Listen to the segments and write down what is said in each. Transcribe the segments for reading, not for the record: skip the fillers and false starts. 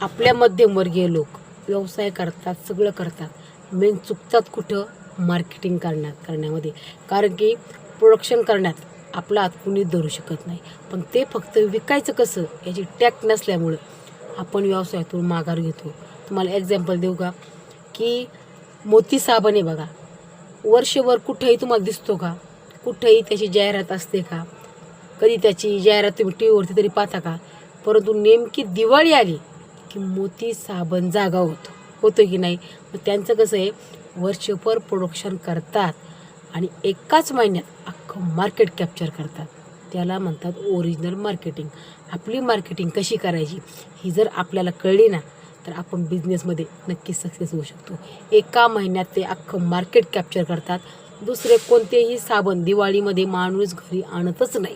आपल्या मध्यमवर्गीय लोक व्यवसाय करतात, सगळं करतात, मेन चुकतात कुठं? मार्केटिंग करण्यामध्ये. कारण की प्रोडक्शन करण्यात आपला हात कुणीच धरू शकत नाही, पण ते फक्त विकायचं कसं याची टॅक्ट नसल्यामुळं आपण व्यवसायातून माघार घेतो. तुम्हाला एक्झाम्पल देऊ का? की मोती साबण आहे बघा, वर्षभर कुठेही तुम्हाला दिसतो का? कुठेही त्याची जाहिरात असते का? कधी त्याची जाहिरात तुम्ही टी व्हीवरती तरी पाहता का? परंतु नेमकी दिवाळी आली की मोती साबण जागा होतो की नाही? मग त्यांचं कसं आहे, वर्षभर प्रोडक्शन करतात आणि एकाच महिन्यात अख्खं मार्केट कॅप्चर करतात. त्याला म्हणतात ओरिजिनल मार्केटिंग. आपली मार्केटिंग कशी करायची ही जर आपल्याला कळली ना, तर आपण बिझनेसमध्ये नक्कीच सक्सेस होऊ शकतो. एका महिन्यात ते अख्खं मार्केट कॅप्चर करतात. दुसरे कोणतेही साबण दिवाळीमध्ये माणूस घरी आणतच नाही.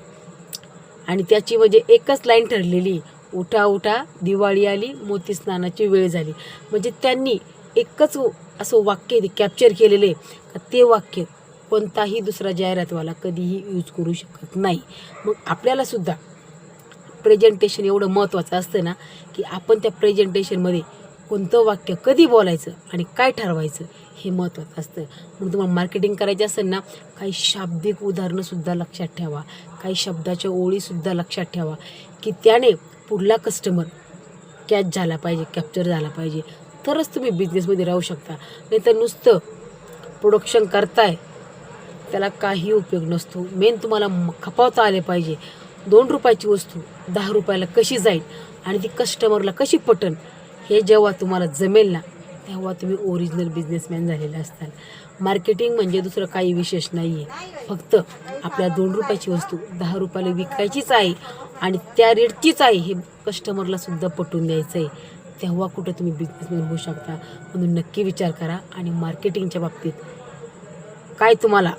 आणि त्याची म्हणजे एकच लाईन ठरलेली, उठा उठा दिवाळी आली, मोती स्नानाची वेळ झाली. म्हणजे त्यांनी एकच असं वाक्य कॅप्चर केलेलं आहे का ते वाक्य कोणताही दुसरा जाहिरातवाला कधीही यूज करू शकत नाही. मग आपल्यालासुद्धा प्रेझेंटेशन एवढं महत्त्वाचं असतं ना, की आपण त्या प्रेझेंटेशनमध्ये कोणतं वाक्य कधी बोलायचं आणि काय ठरवायचं हे महत्त्वाचं असतं. मग तुम्हाला मार्केटिंग करायची असेल ना, काही शाब्दिक उदाहरणंसुद्धा लक्षात ठेवा, काही शब्दाच्या ओळीसुद्धा लक्षात ठेवा, की त्याने पुढला कस्टमर कॅच झाला पाहिजे, कॅप्चर झाला पाहिजे, तरच तुम्ही बिझनेसमध्ये राहू शकता. नाहीतर नुसतं प्रोडक्शन करताय त्याला काही उपयोग नसतो. मेन तुम्हाला खपावता आले पाहिजे. 2 रुपयाची वस्तू 10 रुपयाला कशी जाईल आणि ती कस्टमरला कशी पटन, हे जेव्हा तुम्हाला जमेल ना, तेव्हा तुम्ही ओरिजिनल बिझनेसमॅन झालेले असताल. मार्केटिंग म्हणजे दुसरं काही विशेष नाही आहे. फक्त आपल्या 2 रुपयाची वस्तू 10 रुपयाला विकायचीच आहे आणि त्या रेटचीच आहे हे कस्टमरलासुद्धा पटवून द्यायचं आहे. तेव्हा कुठं तुम्ही बिझनेसमॅन होऊ शकता. म्हणून नक्की विचार करा आणि मार्केटिंगच्या बाबतीत काय तुम्हाला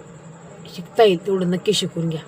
शिकता येईल तेवढं नक्की शिकून घ्या.